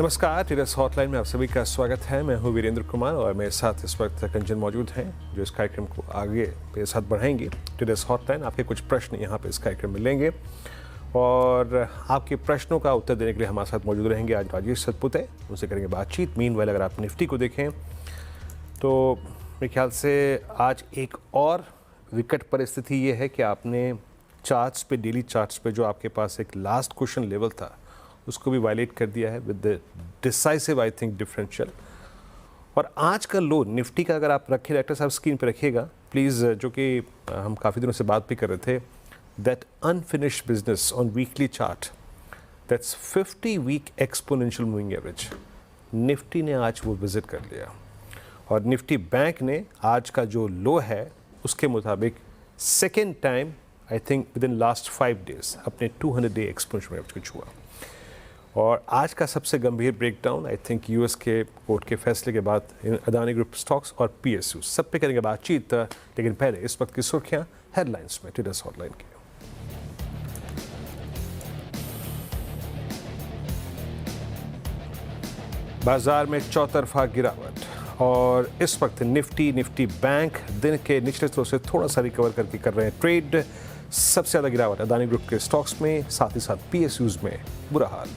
नमस्कार, TDS hotline में आप सभी का स्वागत है। मैं हूं वीरेंद्र कुमार और मेरे साथ इस वक्त कंचन मौजूद हैं जो इस कार्यक्रम को आगे मेरे साथ बढ़ाएंगे। टीडीएस हॉटलाइन, आपके कुछ प्रश्न यहां पे इस कार्यक्रम में लेंगे और आपके प्रश्नों का उत्तर देने के लिए हमारे साथ मौजूद रहेंगे आज राजेश सतपुते, उनसे करेंगे बातचीत। मीनवाइल अगर आप निफ्टी को देखें तो मेरे ख्याल से आज एक और विकट परिस्थिति ये है कि आपने चार्ट्स पे, डेली चार्ट्स पे जो आपके पास एक लास्ट क्वेश्चन लेवल था उसको भी वायलेट कर दिया है with the decisive I think differential. और आज का लो निफ्टी का अगर आप रखें, डायरेक्टर साहब स्क्रीन पे रखिएगा प्लीज़, जो कि हम काफ़ी दिनों से बात भी कर रहे थे, that unfinished business on weekly chart, that's 50 week exponential moving average, Nifty ने आज वो विजिट कर लिया। और निफ्टी बैंक ने आज का जो लो है उसके मुताबिक second time I think with in last 5 days अपने 200 डे एक्सपोनेंशियल एवरेज को छुआ। और आज का सबसे गंभीर ब्रेकडाउन आई थिंक यूएस के कोर्ट के फैसले के बाद अदानी ग्रुप स्टॉक्स और पीएसयू सब पे करेंगे बातचीत। लेकिन पहले इस वक्त की सुर्खियां हेडलाइंस में टीडीएस हॉटलाइन की। बाजार में चौतरफा गिरावट और इस वक्त निफ्टी बैंक दिन के निचले स्तर से थोड़ा सा रिकवर करके कर रहे हैं ट्रेड। सबसे ज़्यादा गिरावट अदानी ग्रुप के स्टॉक्स में, साथ ही साथ पीएसयूज में बुरा हाल।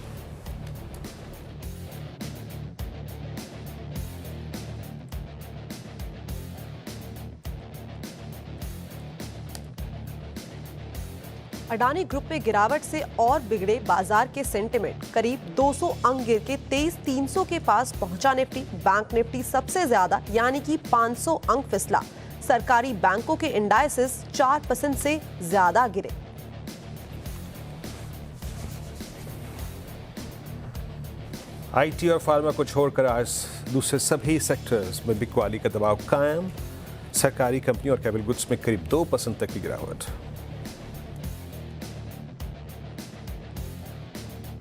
अडानी ग्रुप में गिरावट से और बिगड़े बाजार के सेंटिमेंट। करीब 200 अंक गिर के 23,300 के पास पहुंचा निफ्टी। बैंक निफ्टी सबसे ज्यादा यानी कि 500 अंक फिसला। सरकारी बैंकों के इंडाइसेस 4% से ज्यादा गिरे। आईटी और फार्मा को छोड़कर आज दूसरे सभी सेक्टर्स में बिकवाली का दबाव कायम। सरकारी कंपनी और कैपिटल गुड्स में करीब 2% तक की गिरावट।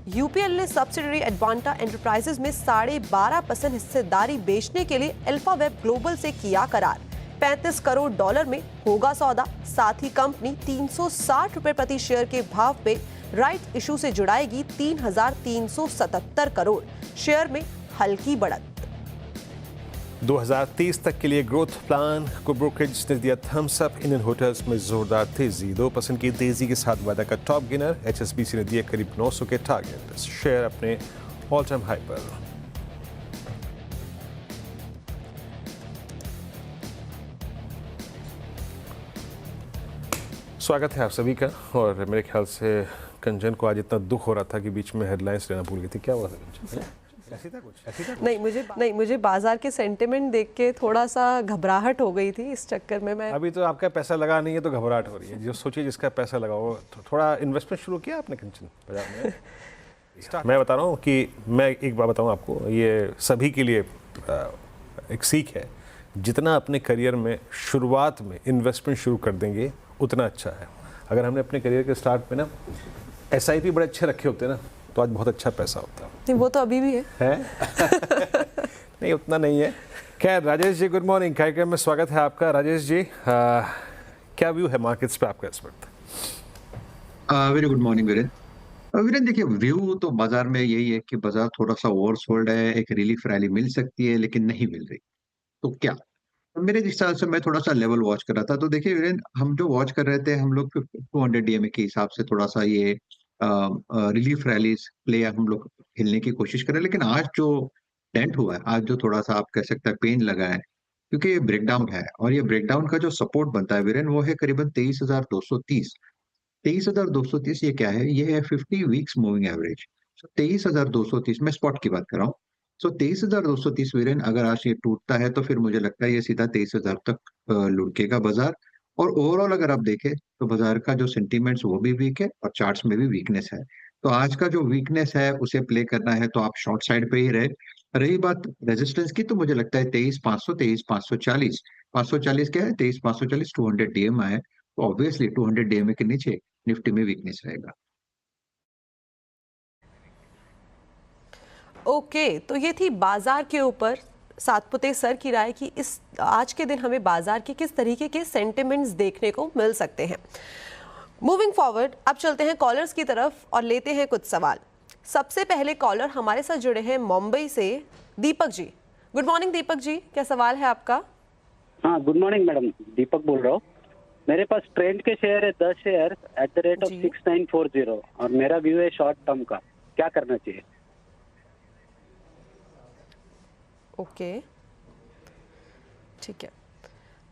यूपीएल ने सब्सिडरी एडवांटा एंटरप्राइजेज में 12.5% हिस्सेदारी बेचने के लिए अल्फावेब ग्लोबल से किया करार। $35 करोड़ में होगा सौदा। साथ ही कंपनी 360 रुपए प्रति शेयर के भाव पे राइट इशू से जुड़ाएगी 3,377 करोड़। शेयर में हल्की बढ़त। 2030 तक के लिए ग्रोथ प्लान को ब्रोकरेज ने दिया थम्स अप। इंडियन होटल्स में जोरदार तेजी, 2% की तेजी के साथ वादा का टॉप गेनर। एचएसबीसी ने दिए करीब 900 के टारगेट। शेयर अपने ऑल टाइम हाई पर। स्वागत है आप सभी का। और मेरे ख्याल से कंचन को आज इतना दुख हो रहा था कि बीच में हेडलाइंस लेना भूल गई थी। क्या हुआ था कंचन? ऐसी था कुछ? नहीं, मुझे बाजार के सेंटिमेंट देख के थोड़ा सा घबराहट हो गई थी। इस चक्कर में मैं अभी तो आपका पैसा लगा नहीं है तो घबराहट हो रही है। जो सोचिए जिसका पैसा लगा हो, थोड़ा इन्वेस्टमेंट शुरू किया आपने कंचन बाजार में? मैं बता रहा हूँ कि मैं एक बात बताऊँ आपको, ये सभी के लिए एक सीख है। जितना अपने करियर में शुरुआत में इन्वेस्टमेंट शुरू कर देंगे उतना अच्छा है। अगर हमने अपने करियर के स्टार्ट में ना SIP बड़े अच्छे रखे होते ना तो आज बहुत अच्छा पैसा होता है। नहीं, वो तो अभी भी है? नहीं, उतना नहीं है। खैर, राजेश जी गुड मॉर्निंग, कार्यक्रम में स्वागत है आपका। राजेश जी, क्या व्यू है मार्केट्स पे आपका इस वक्त? Very good morning Virendra. देखिए, व्यू तो बाजार में यही है कि बाजार थोड़ा सा ओवरसोल्ड है। एक रिलीफ रैली मिल सकती है लेकिन नहीं मिल रही। तो क्या, तो मेरे हिसाब से मैं थोड़ा सा लेवल वॉच कर रहा था। तो देखिए वीरेंद्र, हम जो वॉच कर रहे थे, हम लोग 200 DMA के हिसाब से थोड़ा सा ये रिलीफ रैलीज प्ले हम लोग खेलने की कोशिश कर रहे हैं। लेकिन आज जो डेंट हुआ है, आज जो थोड़ा सा आप कह सकते हैं पेन लगा है, क्योंकि ये ब्रेकडाउन है। और ये ब्रेकडाउन का जो सपोर्ट बनता है वीरेंद्र, वो है करीबन 23,230। 23,230 ये क्या है? ये है 50 वीक्स मूविंग एवरेज। 23,230, मैं स्पॉट की बात कर रहा हूँ। 23,230 वीरेंद्र, अगर आज ये टूटता है तो फिर मुझे लगता है ये सीधा 23,000 तक लुढ़केगा बाजार। और ओवरऑल अगर आप देखें तो बाजार का जो सेंटीमेंट्स वो भी वीक है और चार्ट्स में भी वीकनेस है। तो आज का जो वीकनेस है उसे प्ले करना है तो आप शॉर्ट साइड पे ही रहे। रही बात रेजिस्टेंस की, तो मुझे लगता है 23,500, 23,540। 540 क्या है? 23,540 200 DMA है। तो ऑब्वियसली 200 DMA के नीचे निफ्टी में वीकनेस रहेगा। ओके, तो ये थी बाजार के ऊपर सातपुते सर की राय कि इस आज के दिन हमें बाजार के किस तरीके के सेंटिमेंट्स देखने को मिल सकते हैं। मूविंग फॉरवर्ड, अब चलते हैं कॉलर्स की तरफ और लेते हैं कुछ सवाल। सबसे पहले कॉलर हमारे साथ जुड़े हैं मुंबई से, दीपक जी। गुड मॉर्निंग दीपक जी, क्या सवाल है आपका? हाँ, गुड मॉर्निंग मैडम, दीपक बोल रहा हूँ। मेरे पास ट्रेंड के शेयर है 10 share at the rate of जी। 6940 और मेरा व्यू है शॉर्ट टर्म का, क्या करना चाहिए? ओके, ठीक है।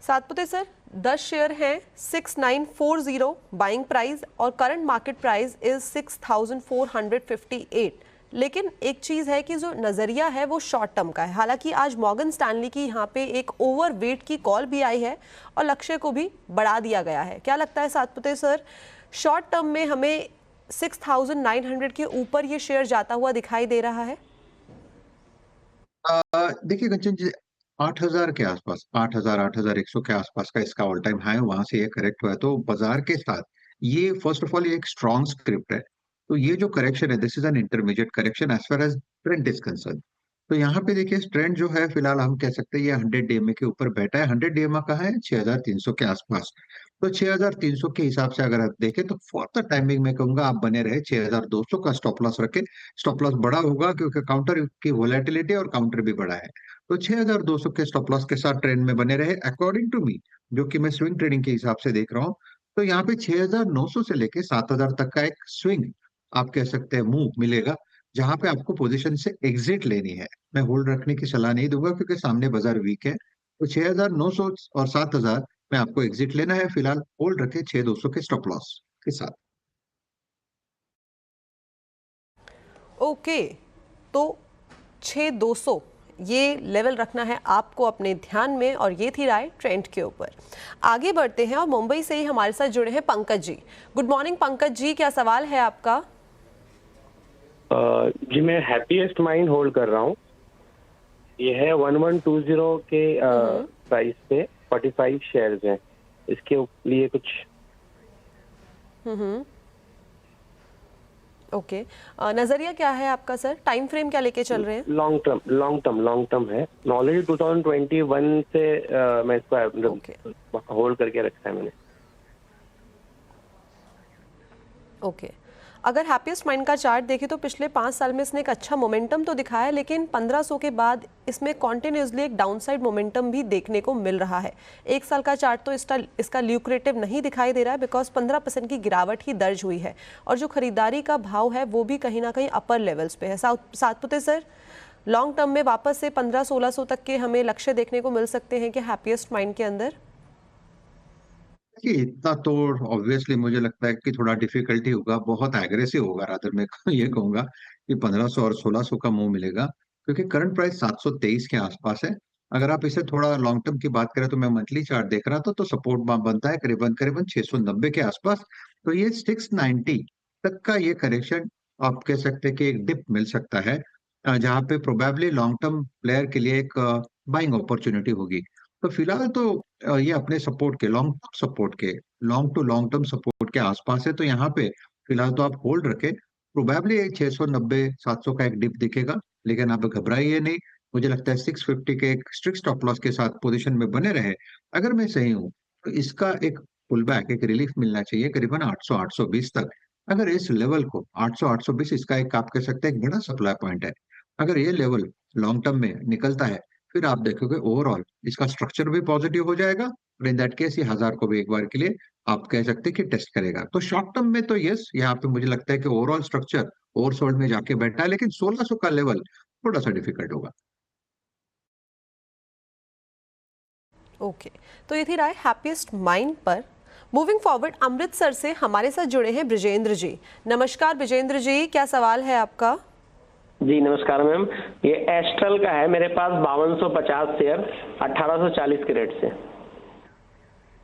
सातपुते सर, 10 शेयर हैं, 6940 बाइंग प्राइस और करंट मार्केट प्राइस इज 6458। लेकिन एक चीज़ है कि जो नज़रिया है वो शॉर्ट टर्म का है। हालांकि आज मॉर्गन स्टैनली की यहाँ पे एक ओवरवेट की कॉल भी आई है और लक्ष्य को भी बढ़ा दिया गया है। क्या लगता है सातपुते सर, शॉर्ट टर्म में हमें 6900 के ऊपर ये शेयर जाता हुआ दिखाई दे रहा है? देखिए कंचन जी, 8,000 के आसपास, 8,000 8,100 के आसपास का इसका ऑल टाइम हाई, वहां से ये करेक्ट हुआ है। तो बाजार के साथ ये फर्स्ट ऑफ ऑल ये एक स्ट्रॉन्ग स्क्रिप्ट है। तो ये जो करेक्शन है, this is an intermediate correction as far as trend is concern. तो यहाँ पे देखिए ट्रेंड जो है फिलहाल हम कह सकते हैं ये 100 डीएमए के ऊपर बैठा है। 100 डीएमए कहाँ है? 6,300 के आसपास। तो 6,300 के हिसाब से अगर आप देखें तो फॉर द टाइमिंग में कहूंगा आप बने रहे, 6,200 का स्टॉप लॉस रखे। स्टॉप लॉस बड़ा होगा क्योंकि काउंटर की वोलेटिलिटी और काउंटर भी बड़ा है। तो 6,200 के स्टॉप लॉस के साथ ट्रेंड में बने रहे अकॉर्डिंग टू मी, जो कि मैं स्विंग ट्रेडिंग के हिसाब से देख रहा हूँ। तो यहाँ पे 6,900 से लेके 7,000 तक का एक स्विंग आप कह सकते हैं मूव मिलेगा, जहां पे आपको पोजीशन से एग्जिट लेनी है। मैं होल्ड रखने की सलाह नहीं दूंगा क्योंकि सामने बाजार वीक है। तो 6,900 और 7,000 में आपको एग्जिट लेना है। फिलहाल होल्ड रखे 6,200 के स्टॉप लॉस के साथ। ओके, तो 6200 ये लेवल रखना है आपको अपने ध्यान में, और ये थी राय ट्रेंड के ऊपर। आगे बढ़ते हैं और मुंबई से ही हमारे साथ जुड़े हैं पंकज जी। गुड मॉर्निंग पंकज जी, क्या सवाल है आपका? जी मैं हैप्पीएस्ट माइंड होल्ड कर रहा हूँ। ये है 1120 के प्राइस पे 45 शेयर्स हैं। इसके लिए कुछ ओके, नजरिया क्या है आपका सर? टाइम फ्रेम क्या लेके चल रहे हैं? लॉन्ग टर्म है। ऑलरेडी 2021 से मैं इसको ओके होल्ड करके रखा है मैंने। ओके, अगर हैप्पीएस्ट माइंड का चार्ट देखें तो पिछले 5 साल में इसने एक अच्छा मोमेंटम तो दिखाया है, लेकिन 1500 के बाद इसमें कॉन्टिन्यूसली एक डाउनसाइड मोमेंटम भी देखने को मिल रहा है। एक साल का चार्ट तो इसका ल्यूक्रेटिव नहीं दिखाई दे रहा है, बिकॉज 15% की गिरावट ही दर्ज हुई है और जो खरीदारी का भाव है वो भी कहीं ना कहीं अपर लेवल्स पे है। सातपुते सर, लॉन्ग टर्म में वापस से 1500-1600 तक के हमें लक्ष्य देखने को मिल सकते हैं कि हैप्पीएस्ट माइंड के अंदर? देखिए इतना तो ऑब्वियसली मुझे लगता है कि थोड़ा डिफिकल्टी होगा, बहुत एग्रेसिव होगा। रादर मैं ये कहूंगा कि 1,500 और 1,600 का मूव मिलेगा, क्योंकि करंट प्राइस 723 के आसपास है। अगर आप इसे थोड़ा लॉन्ग टर्म की बात करें तो मैं मंथली चार्ट देख रहा था, तो सपोर्ट बनता है करीबन करीबन 690 के आसपास। तो ये 690 तक का ये करेक्शन आप कह सकते हैं कि एक डिप मिल सकता है, जहाँ पे प्रोबेबली लॉन्ग टर्म प्लेयर के लिए एक बाइंग अपॉर्चुनिटी होगी। तो फिलहाल तो ये अपने सपोर्ट के long to long term support के आसपास है। तो यहाँ पे फिलहाल तो आप होल्ड रखें। प्रोबेबली 690 700 का एक डिप दिखेगा, लेकिन आप घबराइए नहीं। मुझे लगता है 650 के एक स्ट्रिक्ट स्टॉप लॉस के साथ पोजीशन में बने रहे। अगर मैं सही हूँ तो इसका एक पुल बैक, एक रिलीफ मिलना चाहिए करीबन 800 820 तक। अगर इस लेवल को 800 820 इसका एक आप कह सकते हैं एक बड़ा सप्लाई पॉइंट है। अगर ये लेवल लॉन्ग टर्म में निकलता है, फिर आप देखोगे ओवरऑल इसका स्ट्रक्चर भी पॉजिटिव हो जाएगा, और इन दैट केस ये 1,000 को भी एक बार के लिए आप कह सकते हैं कि टेस्ट करेगा। तो शॉर्ट टर्म में तो यस, यहाँ पे मुझे लगता है कि ओवरऑल स्ट्रक्चर ओवरसोल्ड में जाके बैठा है, लेकिन 1,600 का लेवल थोड़ा सा डिफिकल्ट होगा। ओके, तो ये थी राय हैप्पीएस्ट माइंड पर। मूविंग फॉरवर्ड, अमृतसर से हमारे साथ जुड़े हैं ब्रिजेंद्र जी। नमस्कार ब्रिजेंद्र जी, क्या सवाल है आपका? जी नमस्कार मैम, ये एस्ट्रल का है मेरे पास 5250 शेयर 1840 के रेट से,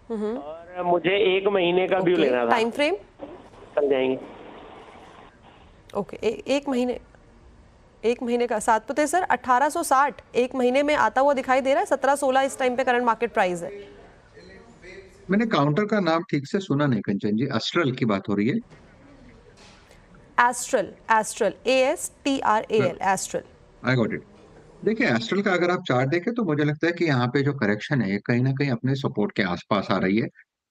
और मुझे 1 महीने का व्यू लेना था। टाइम फ्रेम चल जाएंगे? ओके, एक महीने का। सातपुते सर, 1860 एक महीने में आता हुआ दिखाई दे रहा है। 17-16 इस टाइम पे करंट मार्केट प्राइस है। मैंने काउंटर का नाम ठीक से सुना नहीं कंचन जी, एस्ट्रल की बात हो रही है? Astral, ASTRAL, astral. I got it. देखिए एस्ट्रल का अगर आप चार्ट देखें तो मुझे लगता है कि यहाँ पे जो करेक्शन है ये कहीं ना कहीं अपने सपोर्ट के आसपास आ रही है,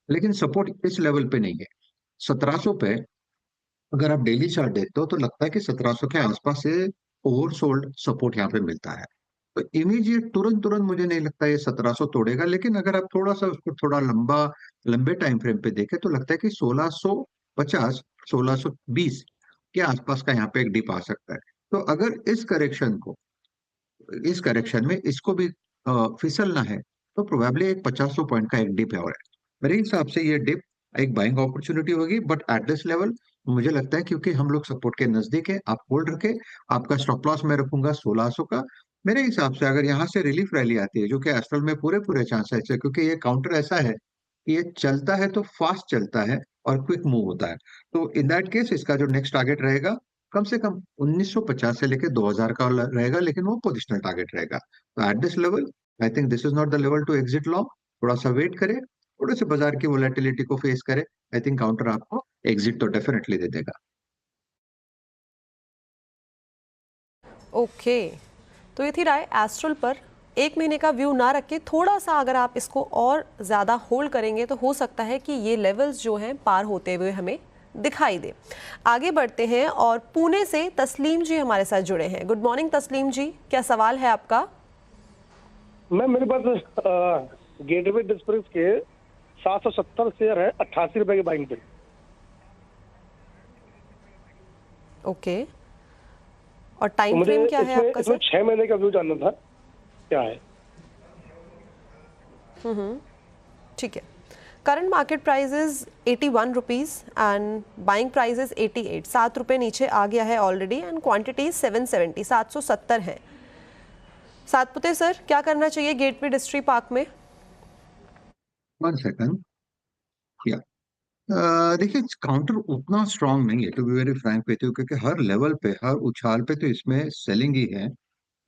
लेकिन सपोर्ट इस लेवल पे नहीं है। 1700 पे अगर आप डेली चार्ट देखते हो तो लगता है कि 1700 के आसपास से ओवरसोल्ड सपोर्ट यहाँ पे मिलता है। तो इमीडिएट तुरंत तुरंत मुझे नहीं लगता ये 1700 तोड़ेगा, लेकिन अगर आप थोड़ा सा उसको थोड़ा लंबे टाइम फ्रेम पे देखें तो लगता है कि 1650 1620 के आसपास का यहाँ पे एक डिप आ सकता है। तो अगर इस करेक्शन में इसको भी फिसलना है तो प्रोबेबली एक 500 पॉइंट का एक डिप है, और मेरे हिसाब से ये डिप एक बाइंग अपॉर्चुनिटी होगी, बट एट दिस लेवल मुझे लगता है क्योंकि हम लोग सपोर्ट के नजदीक है, आप होल्ड रखे। आपका स्टॉप लॉस मैं रखूंगा 1600 का। मेरे हिसाब से अगर यहाँ से रिलीफ रैली आती है, जो कि एस्ट्रल में पूरे पूरे चांसेस है, क्योंकि ये काउंटर ऐसा है कि ये चलता है तो फास्ट चलता है और क्विक मूव होता है। तो इन दैट केस इसका जो नेक्स्ट टारगेट रहेगा कम से कम 1950 से लेकर 2000 का रहेगा, लेकिन वो पोजिशनल टारगेट रहेगा। तो at this level I think this is not the level to exit long. थोड़ा सा वेट करे, थोड़े से बाजार की वोलेटिलिटी को फेस करे। आई थिंक काउंटर आपको एग्जिट तो डेफिनेटली दे देगा। ओके, तो ये थी राय एस्ट्रल पर। एक महीने का व्यू ना रख के थोड़ा सा अगर आप इसको और ज़्यादा होल्ड करेंगे तो हो सकता है कि ये लेवल्स जो हैं पार होते हुए हमें दिखाई दे। आगे बढ़ते हैं और पुणे से तस्लीम जी हमारे साथ जुड़े हैं। गुड मॉर्निंग तस्लीम जी, क्या सवाल है आपका? मैम मेरे पास गेटवे डिस्प्रिक्स के 770 शेयर है 88 रुपए के बाइंग पे। ओके, और टाइम फ्रेम क्या है आपका सर? 6 महीने का व्यू जानना था, क्या है? ठीक है। Current market price is 81 rupees and buying price is 88, 7 रुपए नीचे आ गया है ऑलरेडी एंड क्वांटिटी 770, 770 है। सातपुते सर, क्या करना चाहिए गेटवे डिस्ट्री पार्क में? 1 सेकंड। या देखिए, काउंटर उतना स्ट्रांग नहीं है to be very frank with you, क्योंकि हर लेवल पे, हर उछाल पे तो इसमें सेलिंग ही है।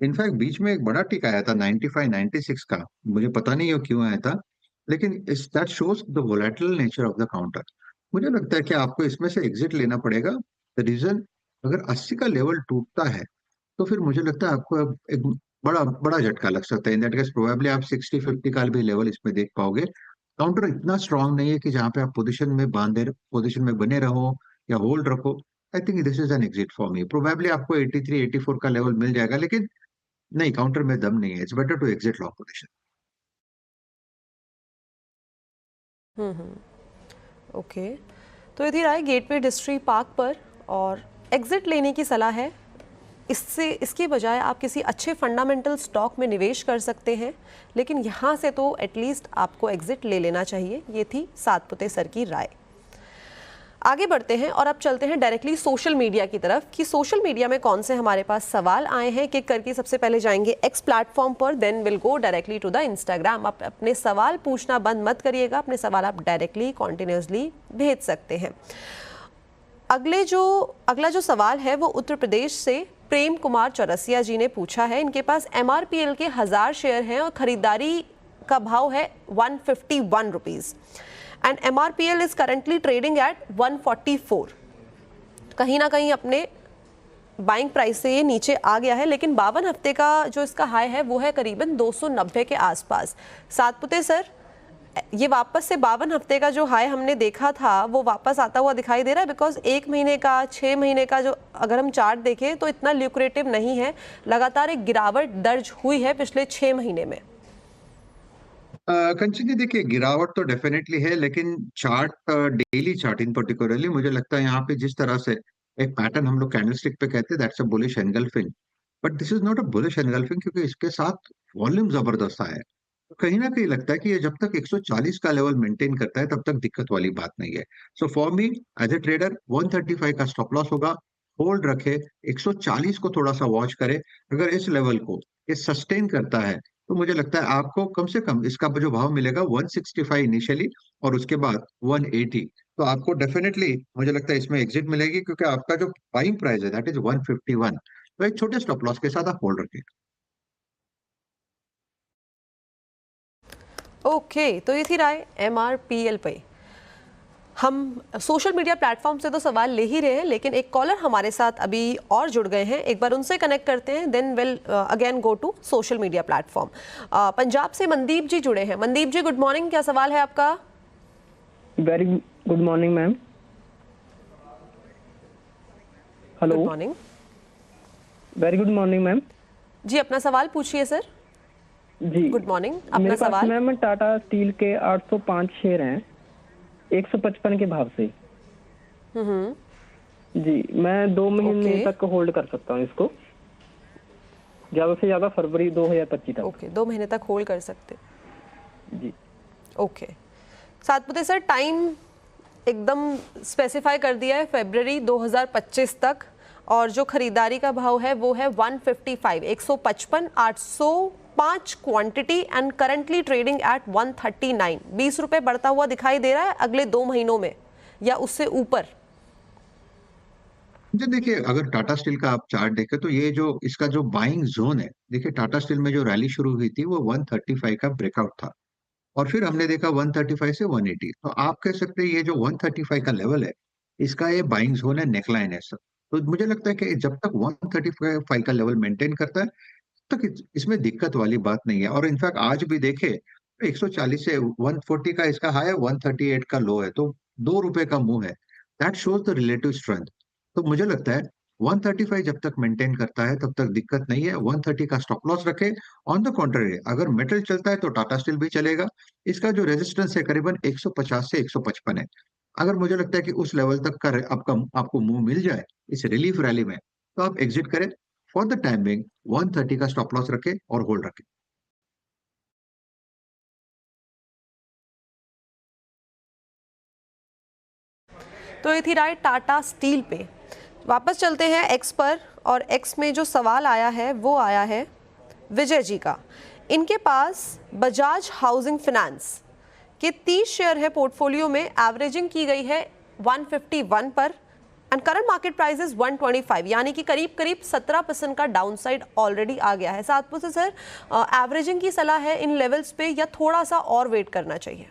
इनफैक्ट बीच में एक बड़ा टिक आया था 95 96 का, मुझे पता नहीं वो क्यों आया था, लेकिन इस that shows the volatile nature of the counter. मुझे लगता है कि आपको इसमें से एग्जिट लेना पड़ेगा। द रीजन, अगर 80 का लेवल टूटता है तो फिर मुझे लगता है आपको अब एक बड़ा बड़ा झटका लग सकता है। इन दैट केस प्रोबेबली आप 60 50 का भी लेवल इसमें देख पाओगे। काउंटर इतना स्ट्रांग नहीं है कि जहां पे आप पोजीशन में बने रहो या होल्ड रखो। आई think this is an exit for me. Probably आपको 83 84 का लेवल मिल जाएगा, लेकिन नहीं, काउंटर में दम नहीं है। It's better to exit long position. Okay, तो ये थी राय गेटवे डिस्ट्री पार्क पर और एग्जिट लेने की सलाह है। इसके बजाय आप किसी अच्छे फंडामेंटल स्टॉक में निवेश कर सकते हैं, लेकिन यहाँ से तो एटलीस्ट आपको एग्जिट ले लेना चाहिए। ये थी सातपुते सर की राय। आगे बढ़ते हैं और अब चलते हैं डायरेक्टली सोशल मीडिया की तरफ कि सोशल मीडिया में कौन से हमारे पास सवाल आए हैं। किक करके सबसे पहले जाएंगे एक्स प्लेटफॉर्म पर, then will go directly to the Instagram. आप अपने सवाल पूछना बंद मत करिएगा, अपने सवाल आप डायरेक्टली कॉन्टिन्यूसली भेज सकते हैं। अगला जो सवाल है वो उत्तर प्रदेश से प्रेम कुमार चौरसिया जी ने पूछा है। इनके पास MRPL के 1000 शेयर हैं और खरीदारी का भाव है 151 rupees and MRPL is currently trading at 144। कहीं ना कहीं अपने बाइंग प्राइस से ये नीचे आ गया है, लेकिन 52 हफ्ते का जो इसका हाई है वो है करीबन 290 के आसपास। सातपुते सर, ये वापस से 52 हफ्ते का जो हाई हमने देखा था वो वापस आता हुआ दिखाई दे रहा है? बिकॉज 1 महीने का 6 महीने का जो अगर हम चार्ट देखें तो इतना ल्यूक्रेटिव नहीं है। लगातार एक गिरावट दर्ज हुई है पिछले 6 महीने में। कंचन जी, देखिए गिरावट तो डेफिनेटली है, लेकिन डेली चार्ट इन पर्टिकुलरली मुझे लगता है यहाँ पे जिस तरह से एक पैटर्न हम लोग कैंडलस्टिक पे कहते हैं, that's a bullish engulfing, but this is not a bullish engulfing, क्योंकि इसके साथ वॉल्यूम जबरदस्त आया है। तो कहीं ना कहीं लगता है कि ये जब तक 140 का लेवल मेंटेन करता है तब तक दिक्कत वाली बात नहीं है। So for me as a trader 135 का स्टॉप लॉस होगा, होल्ड रखे, 140 को थोड़ा सा वॉच करे। अगर इस लेवल को ये सस्टेन करता है तो मुझे लगता है आपको कम से कम इसका जो भाव मिलेगा 165 इनिशियली और उसके बाद 180। तो आपको डेफिनेटली मुझे लगता है इसमें एग्जिट मिलेगी, क्योंकि आपका जो बाइंग प्राइस है दैट इज 151। तो एक छोटे स्टॉप लॉस के साथ आप होल्ड रखें। ओके, तो ये थी राय MRPL पे। हम सोशल मीडिया प्लेटफॉर्म से तो सवाल ले ही रहे हैं, लेकिन एक कॉलर हमारे साथ अभी और जुड़ गए हैं, एक बार उनसे कनेक्ट करते हैं, then will again go to social media platform. Punjab से मनदीप जी जुड़े हैं। मनदीप जी, गुड मॉर्निंग, क्या सवाल है आपका? Very good morning ma'am. Hello, good morning. Very good morning ma'am. जी, अपना सवाल पूछिए सर। जी गुड मॉर्निंग, अपना मेरे पास सवाल। मैम टाटा स्टील के 805 शेयर हैं 155 के भाव से। जी, मैं 2 महीने ओके। तक होल्ड कर सकता हूँ इसको, ज़्यादा से ज़्यादा फरवरी 2025 तक। ओके, 2 महीने तक होल्ड कर सकते। जी ओके, सातपुते सर, टाइम एकदम स्पेसिफाई कर दिया है, फरवरी 2025 तक, और जो खरीदारी का भाव है वो है 155, 155, 805 quantity and currently trading at 139। 20 रुपए बढ़ता हुआ दिखाई दे रहा है अगले 2 महीनों में या उससे ऊपर? जी देखिए, अगर टाटा स्टील का आप चार्ट देखें तो ये जो इसका जो बाइंग जोन है, देखिए टाटा स्टील में जो रैली शुरू हुई थी वो 135 का ब्रेकआउट था और फिर हमने देखा 135 से 180। तो आप कह सकते हैं ये जो 135 का लेवल है, इसका ये बाइंग जोन है, नेकलाइन है सर। तो मुझे लगता है कि जब तक 135 का लेवल मेंटेन करता है तक इसमें दिक्कत वाली बात नहीं है। और इनफैक्ट आज भी देखे 140 से 140 का इसका हाई है, 138 का लो है, तो 2 रुपए का मूव है। That shows the relative strength. तो मुझे लगता है 135 जब तक मेंटेन करता है तब तक दिक्कत नहीं है, 130 का स्टॉप लॉस रखे। ऑन द कॉन्ट्ररी, अगर मेटल चलता है तो टाटा स्टील भी चलेगा। इसका जो रेजिस्टेंस है करीबन 150 से 155 है। अगर मुझे लगता है कि उस लेवल तक का आपको मूव मिल जाए इस रिलीफ रैली में, तो आप एग्जिट करें। फॉर द टाइम बिंग 130 का स्टॉप लॉस रखें और होल्ड रखें। तो ये थी राय टाटा स्टील पे। वापस चलते हैं एक्स पर, और एक्स में जो सवाल आया है वो आया है विजय जी का। इनके पास बजाज हाउसिंग फाइनेंस के 30 शेयर है पोर्टफोलियो में, एवरेजिंग की गई है 151 पर and current market price is 125, यानी कि करीब करीब 17% का डाउनसाइड ऑलरेडी आ गया है। साथ से सर, एवरेजिंग की सलाह है इन लेवल्स पे या थोड़ा सा और वेट करना चाहिए?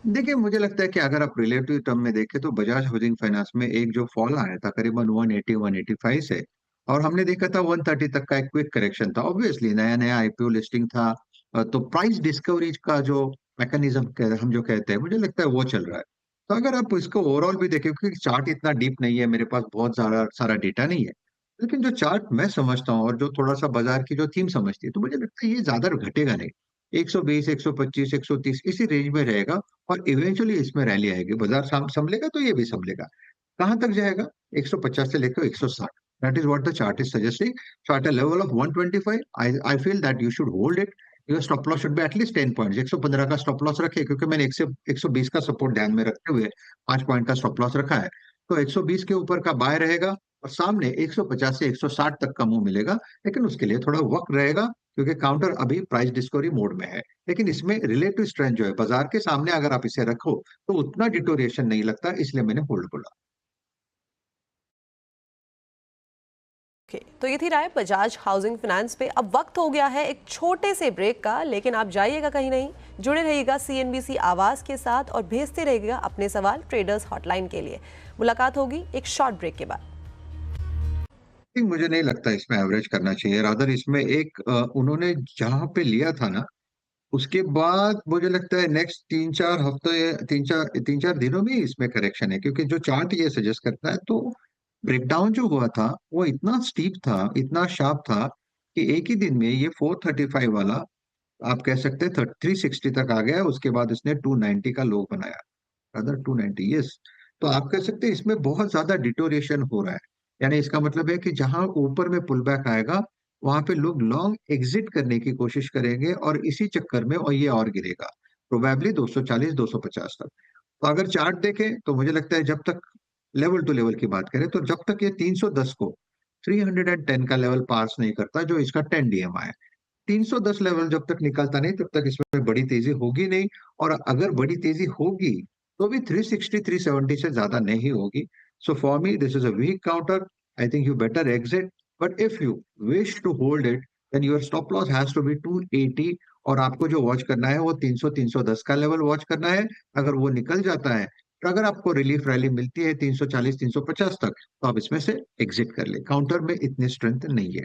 देखिए, मुझे लगता है कि अगर आप रिलेटिव टर्म में देखें तो बजाज हाउसिंग फाइनेंस में एक जो फॉल आया था करीबन 180 185 से, और हमने देखा था 130 तक का एक क्विक करेक्शन था। ऑब्वियसली नया नया आईपीओ लिस्टिंग था, तो प्राइस डिस्कवरी का जो मैकेनिज्म हम जो कहते हैं, मुझे लगता है वो चल रहा है। तो अगर आप इसको ओवरऑल भी देखें, क्योंकि चार्ट इतना डीप नहीं है, मेरे पास बहुत सारा सारा डेटा नहीं है, लेकिन जो चार्ट मैं समझता हूँ और जो थोड़ा सा बाजार की जो थीम समझती है, तो मुझे लगता है ये ज्यादा घटेगा नहीं। 120, 125, 130 इसी रेंज में रहेगा और इवेंचुअली इसमें रैली आएगी। बाजार संभलेगा तो ये भी संभलेगा। कहाँ तक जाएगा? 150 से लेकर 160। That is what the chart is suggesting. So at a level of 125, I feel that you should hold it. Your stop loss should be at least 10 points. 115 का स्टॉप लॉस रखे, क्योंकि मैंने 120 का सपोर्ट ध्यान में रखते हुए 5 पॉइंट का स्टॉप लॉस रखा है। तो 120 के ऊपर का बाय रहेगा और सामने 150 से 160 तक का मूव मिलेगा, लेकिन उसके लिए थोड़ा वक्त रहेगा, क्योंकि काउंटर अभी प्राइस डिस्कवरी मोड में है। लेकिन इसमें रिलेटिव स्ट्रेंथ जो है बाजार के सामने, अगर आप इसे रखो तो उतना डिटोरिएशन नहीं लगता, इसलिए मैंने होल्ड बोला। ओके, तो ये थी राय बजाज हाउसिंग फाइनेंस पे। अब वक्त हो गया है एक छोटे से ब्रेक का, लेकिन आप जाइएगा कहीं नहीं, जुड़े रहिएगा सीएनबीसी आवाज के साथ और भेजते रहिएगा अपने सवाल ट्रेडर्स हॉटलाइन के लिए। मुलाकात होगी एक शॉर्ट ब्रेक के बाद। मुझे नहीं लगता इसमें एवरेज करना चाहिए, रादर इसमें एक उन्होंने जहां पे लिया था ना, उसके बाद मुझे लगता है नेक्स्ट 3-4 हफ्ते, 3-4 दिनों में इसमें करेक्शन है, क्योंकि जो चार्ट ये सजेस्ट करता है, तो ब्रेकडाउन जो हुआ था वो इतना स्टीप था, इतना शार्प था कि एक ही दिन में ये 435 वाला आप कह सकते हैं 360 तक आ गया। उसके बाद इसने 290 का लो बनाया, अदर 290, यस। तो आप कह सकते हैं इसमें बहुत ज्यादा डिटोरिएशन हो रहा है। यानी इसका मतलब है कि जहां ऊपर में पुल बैक आएगा, वहां पे लोग लॉन्ग एग्जिट करने की कोशिश करेंगे और इसी चक्कर में और ये और गिरेगा, प्रोबेबली 240 250 तक। तो अगर चार्ट देखें तो मुझे लगता है जब तक लेवल टू लेवल की बात करें, तो जब तक ये 310 को 310 का लेवल पास नहीं करता, जो इसका 10 डीएमआई है, 310 लेवल जब तक निकलता नहीं तब तक इसमें बड़ी तेजी होगी नहीं। और अगर बड़ी तेजी होगी तो भी 360 370 से ज्यादा नहीं होगी। So for me this is a weak counter. I think you better exit, but if you wish to hold it then your stop loss has to be 280, और आपको जो वॉच करना है वो 300 310 का लेवल वॉच करना है। अगर वो निकल जाता है, तो अगर आपको रिलीफ रैली मिलती है 340 350 तक, तो आप इसमें से एग्जिट कर ले। काउंटर में इतनी स्ट्रेंथ नहीं है।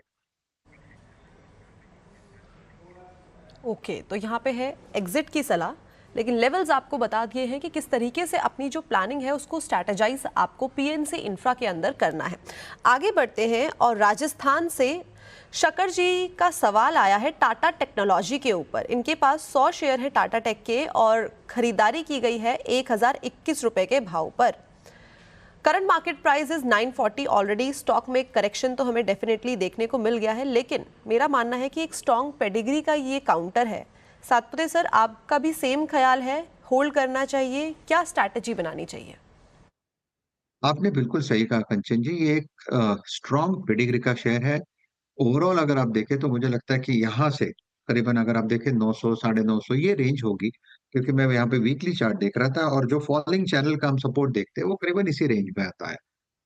ओके, तो यहाँ पे है एग्जिट की सलाह, लेकिन लेवल्स आपको बता दिए हैं कि किस तरीके से अपनी जो प्लानिंग है उसको स्ट्रैटेजाइज आपको पीएनसी इंफ्रा के अंदर करना है। आगे बढ़ते हैं और राजस्थान से शकर जी का सवाल आया है टाटा टेक्नोलॉजी के ऊपर। इनके पास 100 शेयर है टाटा टेक के और खरीदारी की गई है 1021 रुपए के भाव पर। Current market price is 940। Already stock में करेक्शन तो हमें डेफिनेटली देखने को मिल गया है, लेकिन मेरा मानना है कि एक स्ट्रॉन्ग पेडिग्री का ये काउंटर है। सातपुते सर, आपका भी सेम ख्याल है, होल्ड करना चाहिए, क्या स्ट्रैटेजी बनानी चाहिए? आपने बिल्कुल सही कहा कंचन जी, ये एक स्ट्रॉन्ग पेडिग्री का शेयर है। ओवरऑल अगर आप देखें तो मुझे लगता है कि यहाँ से करीबन अगर आप देखें 900 950 ये रेंज होगी, क्योंकि मैं यहाँ पे वीकली चार्ट देख रहा था और जो फॉलोइंग चैनल का हम सपोर्ट देखते हैं वो करीबन इसी रेंज में आता है।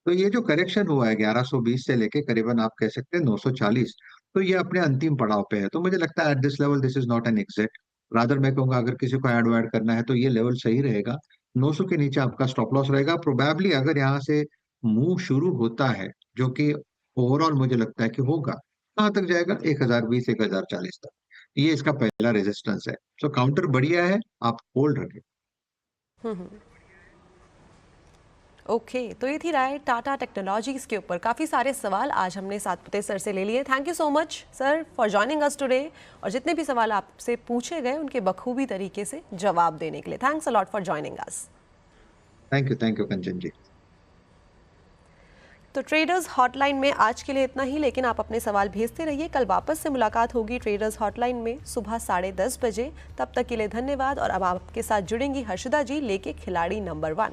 तो ये जो करेक्शन हुआ है 1120 से लेके करीबन आप कह सकते हैं 940, तो ये अपने अंतिम पड़ाव पे है। तो मुझे लगता है eight this level this is not an exact, rather मैं कहूंगा अगर किसी को ऐड करना है तो ये लेवल सही रहेगा। 900 के नीचे आपका स्टॉप लॉस रहेगा। प्रोबेबली अगर यहाँ से मूव शुरू होता है, जो कि ओवरऑल मुझे लगता है कि होगा, कहाँ तक जाएगा? 1020 1040 तक, ये इसका पहला रेजिस्टेंस है। सो काउंटर बढ़िया है, आप होल्ड रखें। ओके, तो ये थी राय टाटा टेक्नोलॉजीज के ऊपर। काफ़ी सारे सवाल आज हमने सातपुते सर से ले लिए। Thank you so much sir for joining us today, और जितने भी सवाल आपसे पूछे गए उनके बखूबी तरीके से जवाब देने के लिए thanks a lot for joining us. Thank you Kanchan ji. तो ट्रेडर्स हॉटलाइन में आज के लिए इतना ही, लेकिन आप अपने सवाल भेजते रहिए। कल वापस से मुलाकात होगी ट्रेडर्स हॉटलाइन में सुबह 10:30 बजे। तब तक के लिए धन्यवाद। और अब आपके साथ जुड़ेंगी हर्षदा जी लेके खिलाड़ी नंबर 1।